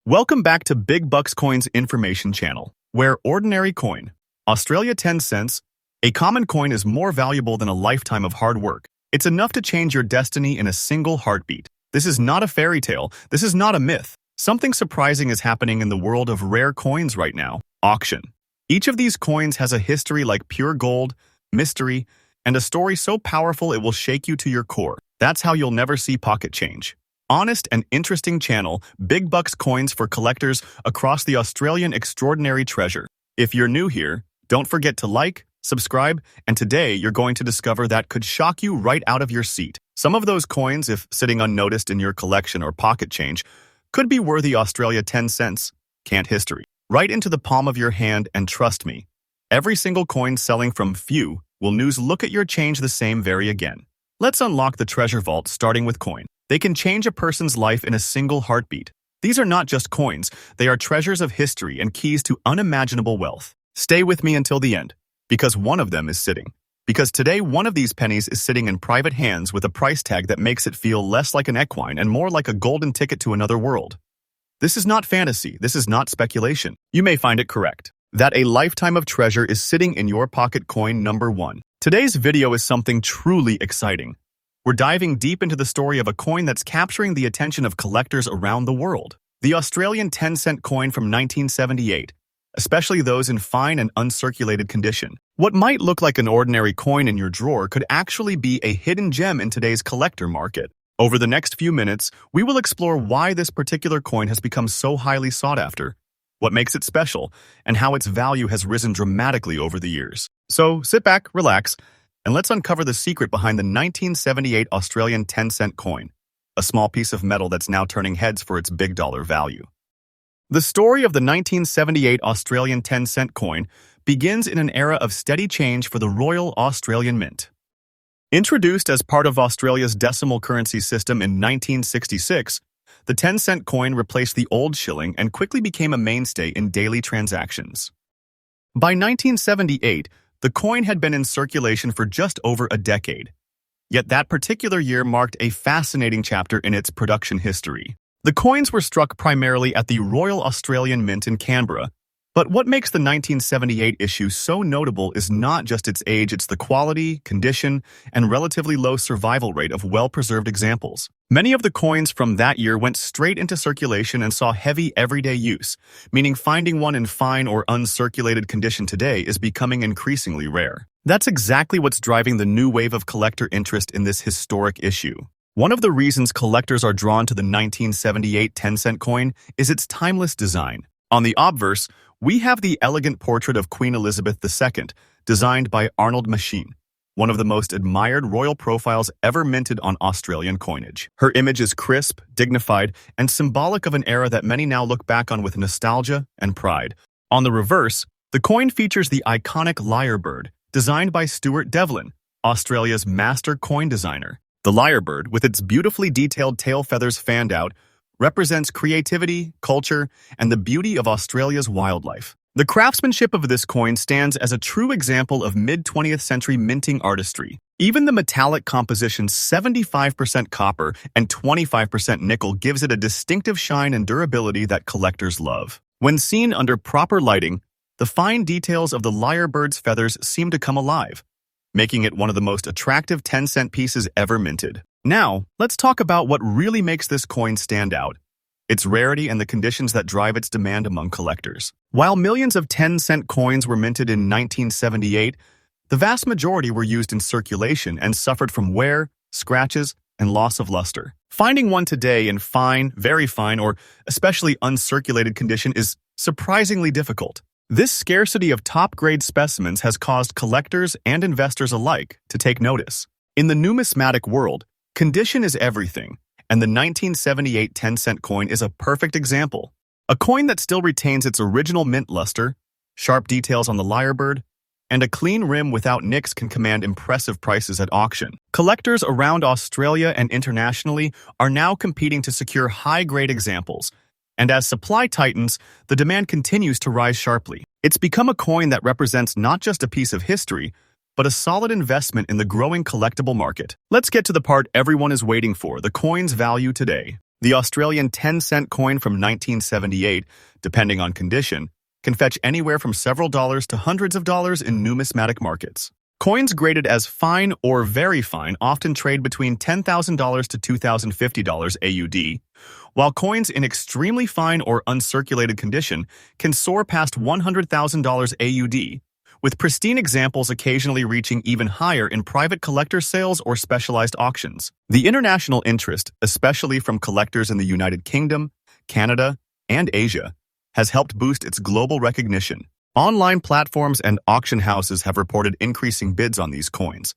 Welcome back to Big Bucks Coins Information Channel, where ordinary coin, Australia 10 cents, a common coin is more valuable than a lifetime of hard work. It's enough to change your destiny in a single heartbeat. This is not a fairy tale. This is not a myth. Something surprising is happening in the world of rare coins right now. Auction. Each of these coins has a history like pure gold, mystery, and a story so powerful it will shake you to your core. That's how you'll never see pocket change. Honest and interesting channel, Big Bucks Coins for collectors across the Australian extraordinary treasure. If you're new here, don't forget to like, subscribe, and today you're going to discover that could shock you right out of your seat. Some of those coins, if sitting unnoticed in your collection or pocket change, could be worthy Australia 10 cents. Can't history. Right into the palm of your hand, and trust me, every single coin selling from few will news look at your change the same very again. Let's unlock the treasure vault starting with coin. They can change a person's life in a single heartbeat. These are not just coins, they are treasures of history and keys to unimaginable wealth. Stay with me until the end, because one of them is sitting. Because today one of these pennies is sitting in private hands with a price tag that makes it feel less like an equine and more like a golden ticket to another world. This is not fantasy, this is not speculation. You may find it correct that a lifetime of treasure is sitting in your pocket coin number one. Today's video is something truly exciting. We're diving deep into the story of a coin that's capturing the attention of collectors around the world. The Australian 10-cent coin from 1978, especially those in fine and uncirculated condition. What might look like an ordinary coin in your drawer could actually be a hidden gem in today's collector market. Over the next few minutes, we will explore why this particular coin has become so highly sought after, what makes it special, and how its value has risen dramatically over the years. So sit back, relax, and let's uncover the secret behind the 1978 Australian 10-cent coin, a small piece of metal that's now turning heads for its big dollar value. The story of the 1978 Australian 10-cent coin begins in an era of steady change for the Royal Australian Mint. Introduced as part of Australia's decimal currency system in 1966, the 10-cent coin replaced the old shilling and quickly became a mainstay in daily transactions. By 1978, the coin had been in circulation for just over a decade. Yet that particular year marked a fascinating chapter in its production history. The coins were struck primarily at the Royal Australian Mint in Canberra, but what makes the 1978 issue so notable is not just its age, it's the quality, condition, and relatively low survival rate of well-preserved examples. Many of the coins from that year went straight into circulation and saw heavy everyday use, meaning finding one in fine or uncirculated condition today is becoming increasingly rare. That's exactly what's driving the new wave of collector interest in this historic issue. One of the reasons collectors are drawn to the 1978 10-cent coin is its timeless design. On the obverse, we have the elegant portrait of Queen Elizabeth II, designed by Arnold Machin, one of the most admired royal profiles ever minted on Australian coinage. Her image is crisp, dignified, and symbolic of an era that many now look back on with nostalgia and pride. On the reverse, the coin features the iconic lyrebird, designed by Stuart Devlin, Australia's master coin designer. The lyrebird, with its beautifully detailed tail feathers fanned out, represents creativity, culture, and the beauty of Australia's wildlife. The craftsmanship of this coin stands as a true example of mid-20th century minting artistry. Even the metallic composition 75% copper and 25% nickel gives it a distinctive shine and durability that collectors love. When seen under proper lighting, the fine details of the lyrebird's feathers seem to come alive, making it one of the most attractive 10-cent pieces ever minted. Now, let's talk about what really makes this coin stand out: its rarity and the conditions that drive its demand among collectors. While millions of 10-cent coins were minted in 1978, the vast majority were used in circulation and suffered from wear, scratches, and loss of luster. Finding one today in fine, very fine, or especially uncirculated condition is surprisingly difficult. This scarcity of top-grade specimens has caused collectors and investors alike to take notice. In the numismatic world, condition is everything, and the 1978 10-cent coin is a perfect example. A coin that still retains its original mint luster, sharp details on the lyrebird, and a clean rim without nicks can command impressive prices at auction. Collectors around Australia and internationally are now competing to secure high-grade examples, and as supply tightens, the demand continues to rise sharply. It's become a coin that represents not just a piece of history, but a solid investment in the growing collectible market. Let's get to the part everyone is waiting for: the coin's value today. The Australian 10-cent coin from 1978, depending on condition, can fetch anywhere from several dollars to hundreds of dollars in numismatic markets. Coins graded as fine or very fine often trade between $10,000 to $2,050 AUD, while coins in extremely fine or uncirculated condition can soar past $100,000 AUD, with pristine examples occasionally reaching even higher in private collector sales or specialized auctions. The international interest, especially from collectors in the United Kingdom, Canada, and Asia, has helped boost its global recognition. Online platforms and auction houses have reported increasing bids on these coins,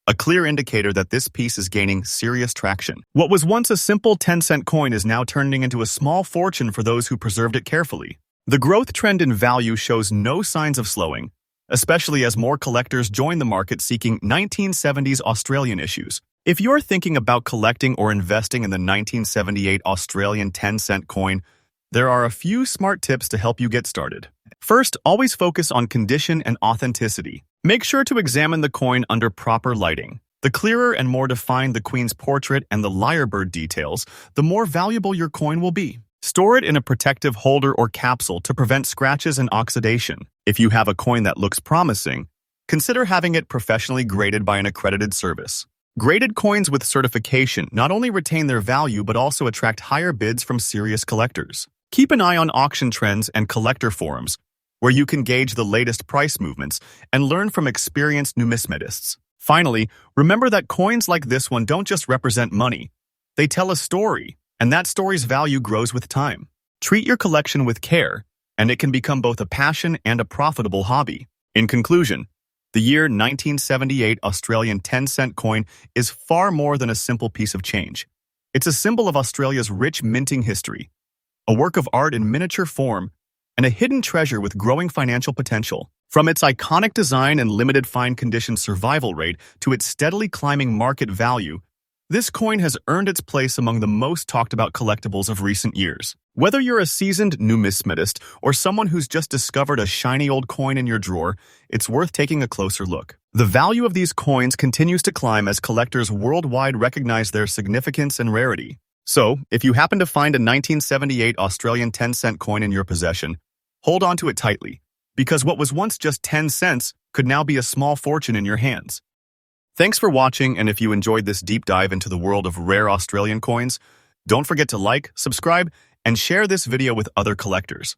a clear indicator that this piece is gaining serious traction. What was once a simple 10-cent coin is now turning into a small fortune for those who preserved it carefully. The growth trend in value shows no signs of slowing, especially as more collectors join the market seeking 1970s Australian issues. If you're thinking about collecting or investing in the 1978 Australian 10-cent coin, there are a few smart tips to help you get started. First, always focus on condition and authenticity. Make sure to examine the coin under proper lighting. The clearer and more defined the Queen's portrait and the lyrebird details, the more valuable your coin will be. Store it in a protective holder or capsule to prevent scratches and oxidation. If you have a coin that looks promising, consider having it professionally graded by an accredited service. Graded coins with certification not only retain their value but also attract higher bids from serious collectors. Keep an eye on auction trends and collector forums, where you can gauge the latest price movements and learn from experienced numismatists. Finally, remember that coins like this one don't just represent money. They tell a story, and that story's value grows with time. Treat your collection with care, and it can become both a passion and a profitable hobby. In conclusion, the year 1978 Australian 10-cent coin is far more than a simple piece of change. It's a symbol of Australia's rich minting history, a work of art in miniature form, and a hidden treasure with growing financial potential. From its iconic design and limited fine condition survival rate to its steadily climbing market value, this coin has earned its place among the most talked about collectibles of recent years. Whether you're a seasoned numismatist or someone who's just discovered a shiny old coin in your drawer, it's worth taking a closer look. The value of these coins continues to climb as collectors worldwide recognize their significance and rarity. So, if you happen to find a 1978 Australian 10-cent coin in your possession, hold on to it tightly, because what was once just 10 cents could now be a small fortune in your hands. Thanks for watching, and if you enjoyed this deep dive into the world of rare Australian coins, don't forget to like, subscribe, and share this video with other collectors.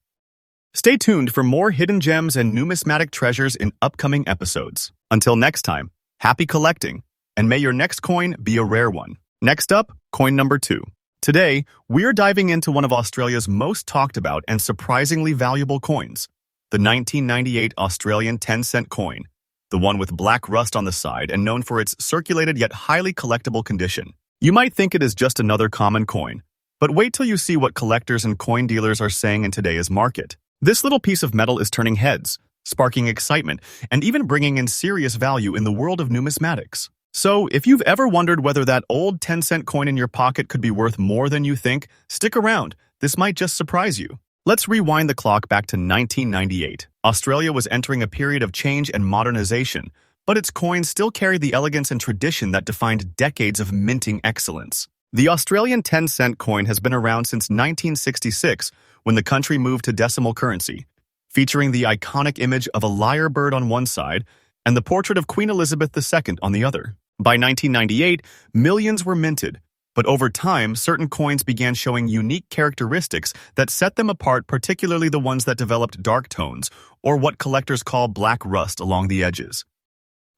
Stay tuned for more hidden gems and numismatic treasures in upcoming episodes. Until next time, happy collecting, and may your next coin be a rare one. Next up, coin number 2. Today, we're diving into one of Australia's most talked about and surprisingly valuable coins, the 1998 Australian 10-cent coin, the one with black rust on the side and known for its circulated yet highly collectible condition. You might think it is just another common coin, but wait till you see what collectors and coin dealers are saying in today's market. This little piece of metal is turning heads, sparking excitement, and even bringing in serious value in the world of numismatics. So, if you've ever wondered whether that old 10-cent coin in your pocket could be worth more than you think, stick around. This might just surprise you. Let's rewind the clock back to 1998. Australia was entering a period of change and modernization, but its coins still carried the elegance and tradition that defined decades of minting excellence. The Australian 10-cent coin has been around since 1966, when the country moved to decimal currency, featuring the iconic image of a lyrebird on one side and the portrait of Queen Elizabeth II on the other. By 1998, millions were minted, but over time, certain coins began showing unique characteristics that set them apart, particularly the ones that developed dark tones, or what collectors call black rust along the edges.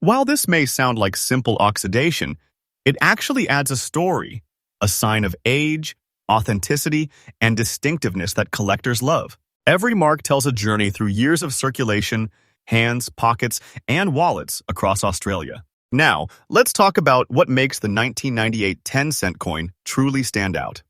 While this may sound like simple oxidation, it actually adds a story, a sign of age, authenticity, and distinctiveness that collectors love. Every mark tells a journey through years of circulation, hands, pockets, and wallets across Australia. Now, let's talk about what makes the 1998 10-cent coin truly stand out.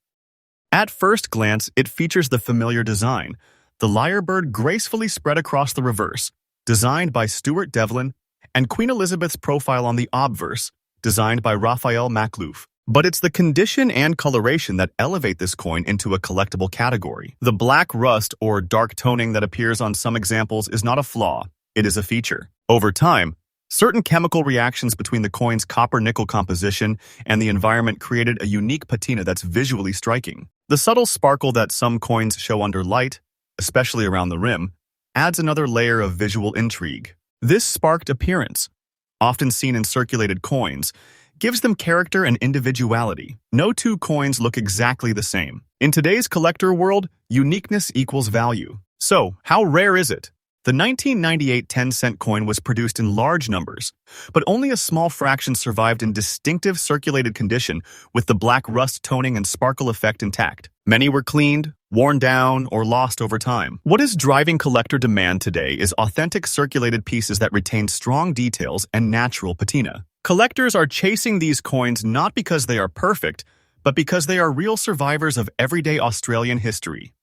At first glance, it features the familiar design, the lyrebird gracefully spread across the reverse, designed by Stuart Devlin, and Queen Elizabeth's profile on the obverse, designed by Raphael Makhlouf. But it's the condition and coloration that elevate this coin into a collectible category. The black rust or dark toning that appears on some examples is not a flaw, it is a feature. Over time, Certain chemical reactions between the coin's copper-nickel composition and the environment created a unique patina that's visually striking. The subtle sparkle that some coins show under light, especially around the rim, adds another layer of visual intrigue. This sparked appearance, often seen in circulated coins, gives them character and individuality. No two coins look exactly the same. In today's collector world, uniqueness equals value. So, how rare is it? The 1998 10-cent coin was produced in large numbers, but only a small fraction survived in distinctive circulated condition with the black rust toning and sparkle effect intact. Many were cleaned, worn down, or lost over time. What is driving collector demand today is authentic circulated pieces that retain strong details and natural patina. Collectors are chasing these coins not because they are perfect, but because they are real survivors of everyday Australian history.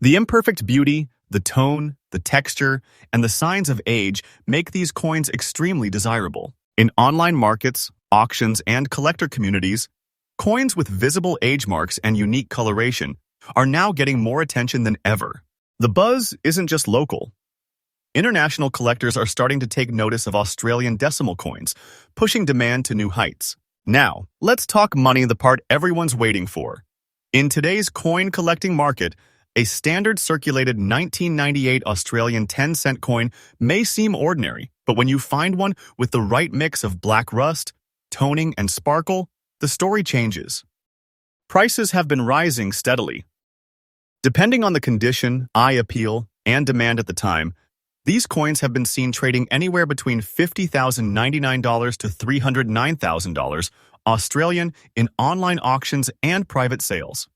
The imperfect beauty, the tone, the texture, and the signs of age make these coins extremely desirable. In online markets, auctions, and collector communities, coins with visible age marks and unique coloration are now getting more attention than ever. The buzz isn't just local. International collectors are starting to take notice of Australian decimal coins, pushing demand to new heights. Now, let's talk money, the part everyone's waiting for. In today's coin collecting market, a standard circulated 1998 Australian 10-cent coin may seem ordinary, but when you find one with the right mix of black rust, toning, and sparkle, the story changes. Prices have been rising steadily. Depending on the condition, eye appeal, and demand at the time, these coins have been seen trading anywhere between $50,099 to $309,000 Australian in online auctions and private sales.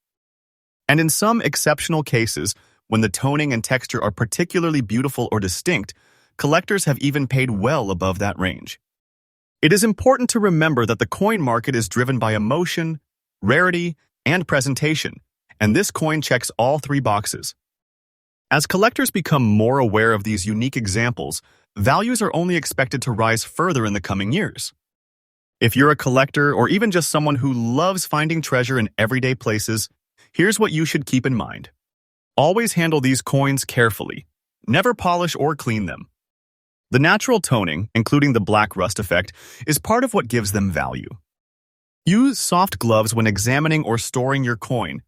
And in some exceptional cases, when the toning and texture are particularly beautiful or distinct, collectors have even paid well above that range. It is important to remember that the coin market is driven by emotion, rarity, and presentation, and this coin checks all three boxes. As collectors become more aware of these unique examples, values are only expected to rise further in the coming years. If you're a collector or even just someone who loves finding treasure in everyday places, here's what you should keep in mind. Always handle these coins carefully. Never polish or clean them. The natural toning, including the black rust effect, is part of what gives them value. Use soft gloves when examining or storing your coin,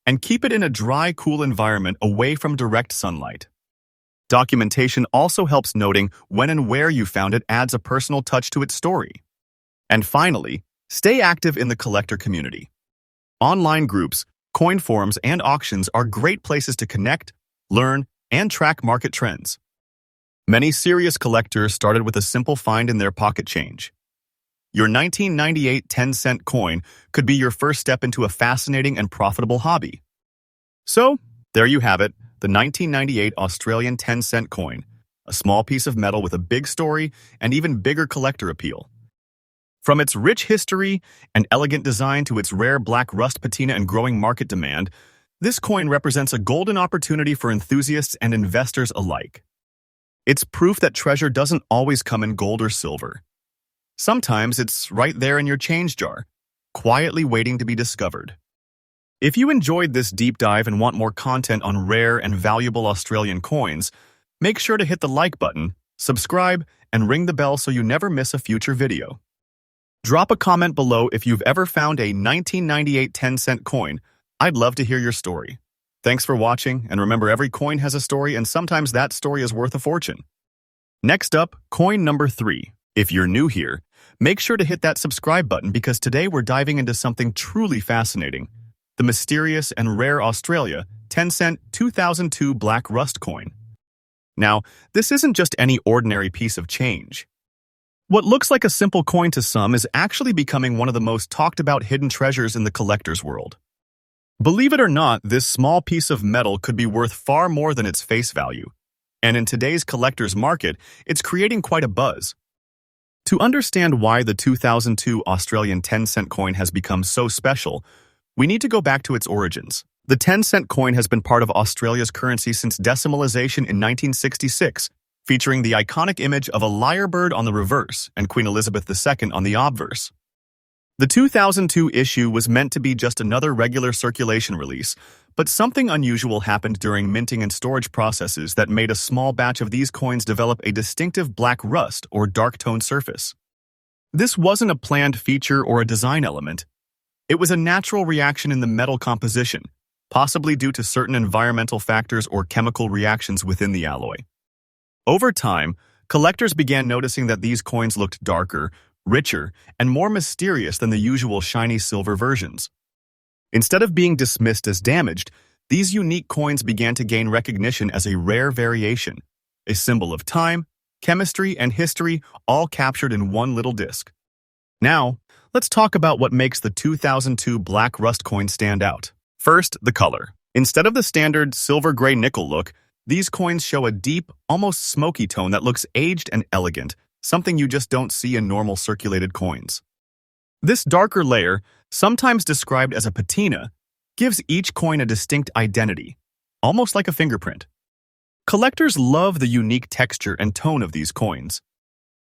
and keep it in a dry, cool environment away from direct sunlight. Documentation also helps. Noting when and where you found it adds a personal touch to its story. And finally, stay active in the collector community. Online groups, coin forums, and auctions are great places to connect, learn, and track market trends. Many serious collectors started with a simple find in their pocket change. Your 1998 10-cent coin could be your first step into a fascinating and profitable hobby. So, there you have it, the 1998 Australian 10-cent coin, a small piece of metal with a big story and even bigger collector appeal. From its rich history and elegant design to its rare black rust patina and growing market demand, this coin represents a golden opportunity for enthusiasts and investors alike. It's proof that treasure doesn't always come in gold or silver. Sometimes it's right there in your change jar, quietly waiting to be discovered. If you enjoyed this deep dive and want more content on rare and valuable Australian coins, make sure to hit the like button, subscribe, and ring the bell so you never miss a future video. Drop a comment below if you've ever found a 1998 10-cent coin. I'd love to hear your story. Thanks for watching, and remember, every coin has a story, and sometimes that story is worth a fortune. Next up, coin number 3. If you're new here, make sure to hit that subscribe button because today we're diving into something truly fascinating, the mysterious and rare Australia 10-cent 2002 black rust coin. Now, this isn't just any ordinary piece of change. What looks like a simple coin to some is actually becoming one of the most talked about hidden treasures in the collector's world. Believe it or not, this small piece of metal could be worth far more than its face value, and in today's collector's market, it's creating quite a buzz. To understand why the 2002 Australian 10-cent coin has become so special, we need to go back to its origins. The 10-cent coin has been part of Australia's currency since decimalisation in 1966, featuring the iconic image of a lyrebird on the reverse and Queen Elizabeth II on the obverse. The 2002 issue was meant to be just another regular circulation release, but something unusual happened during minting and storage processes that made a small batch of these coins develop a distinctive black rust or dark tone surface. This wasn't a planned feature or a design element. It was a natural reaction in the metal composition, possibly due to certain environmental factors or chemical reactions within the alloy. Over time, collectors began noticing that these coins looked darker, richer, and more mysterious than the usual shiny silver versions. Instead of being dismissed as damaged, these unique coins began to gain recognition as a rare variation, a symbol of time, chemistry, and history, all captured in one little disc. Now, let's talk about what makes the 2002 black rust coin stand out. First, the color. Instead of the standard silver-gray nickel look, these coins show a deep, almost smoky tone that looks aged and elegant, something you just don't see in normal circulated coins. This darker layer, sometimes described as a patina, gives each coin a distinct identity, almost like a fingerprint. Collectors love the unique texture and tone of these coins.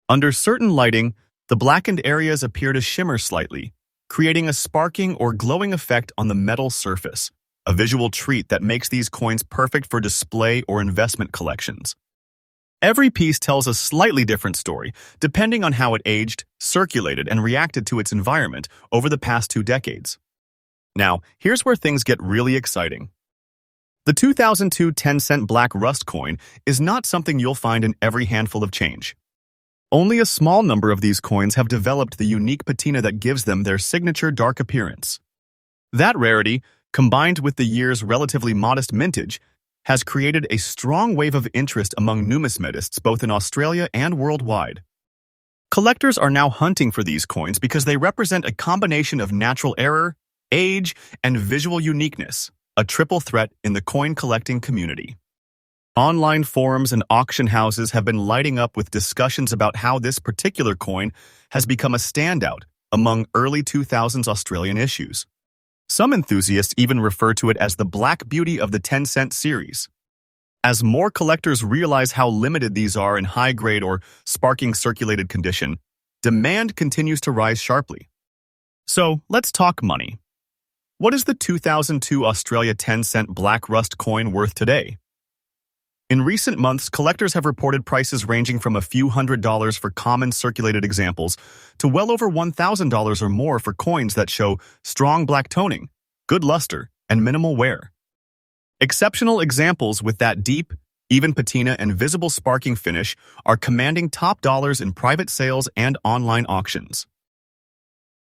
Under certain lighting, the blackened areas appear to shimmer slightly, creating a sparking or glowing effect on the metal surface, a visual treat that makes these coins perfect for display or investment collections. Every piece tells a slightly different story, depending on how it aged, circulated, and reacted to its environment over the past 2 decades. Now, here's where things get really exciting. The 2002 10-cent black rust coin is not something you'll find in every handful of change. Only a small number of these coins have developed the unique patina that gives them their signature dark appearance. That rarity, combined with the year's relatively modest mintage, has created a strong wave of interest among numismatists both in Australia and worldwide. Collectors are now hunting for these coins because they represent a combination of natural error, age, and visual uniqueness, a triple threat in the coin collecting community. Online forums and auction houses have been lighting up with discussions about how this particular coin has become a standout among early 2000s Australian issues. Some enthusiasts even refer to it as the Black Beauty of the 10-cent series. As more collectors realize how limited these are in high-grade or sparking circulated condition, demand continues to rise sharply. So, let's talk money. What is the 2002 Australia 10-cent black rust coin worth today? In recent months, collectors have reported prices ranging from a few $100s for common circulated examples to well over $1,000 or more for coins that show strong black toning, good luster, and minimal wear. Exceptional examples with that deep, even patina and visible sparking finish are commanding top dollars in private sales and online auctions.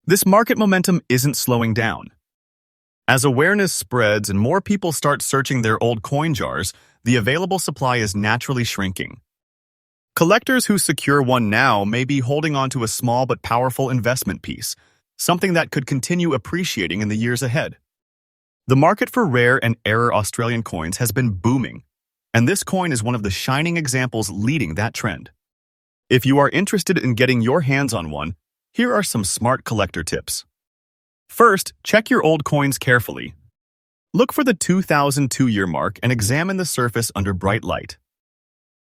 This market momentum isn't slowing down. As awareness spreads and more people start searching their old coin jars, the available supply is naturally shrinking. Collectors who secure one now may be holding on to a small but powerful investment piece, something that could continue appreciating in the years ahead. The market for rare and error Australian coins has been booming, and this coin is one of the shining examples leading that trend. If you are interested in getting your hands on one, here are some smart collector tips. First, check your old coins carefully. Look for the 2002 year mark and examine the surface under bright light.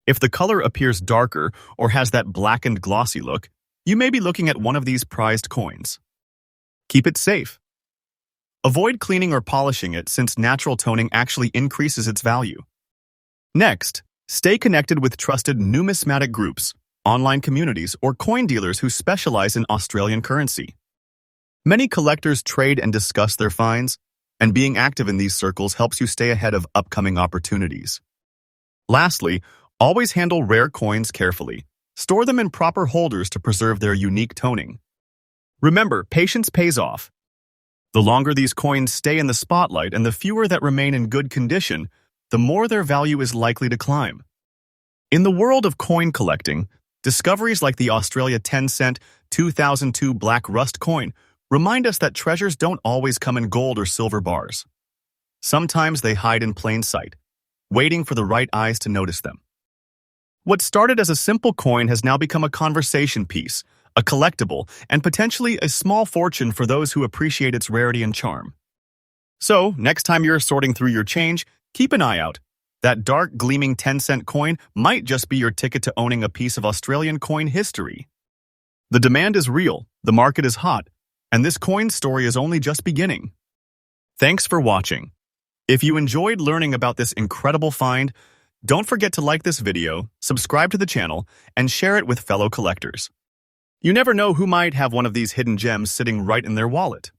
If the color appears darker or has that blackened glossy look, you may be looking at one of these prized coins. Keep it safe. Avoid cleaning or polishing it since natural toning actually increases its value. Next, stay connected with trusted numismatic groups, online communities, or coin dealers who specialize in Australian currency. Many collectors trade and discuss their finds, and being active in these circles helps you stay ahead of upcoming opportunities. Lastly, always handle rare coins carefully. Store them in proper holders to preserve their unique toning. Remember, patience pays off. The longer these coins stay in the spotlight and the fewer that remain in good condition, the more their value is likely to climb. In the world of coin collecting, discoveries like the Australia 10-cent 2002 black rust coin remind us that treasures don't always come in gold or silver bars. Sometimes they hide in plain sight, waiting for the right eyes to notice them. What started as a simple coin has now become a conversation piece, a collectible, and potentially a small fortune for those who appreciate its rarity and charm. So, next time you're sorting through your change, keep an eye out. That dark, gleaming 10-cent coin might just be your ticket to owning a piece of Australian coin history. The demand is real, the market is hot, and this coin story is only just beginning. Thanks for watching. If you enjoyed learning about this incredible find, don't forget to like this video, subscribe to the channel, and share it with fellow collectors. You never know who might have one of these hidden gems sitting right in their wallet.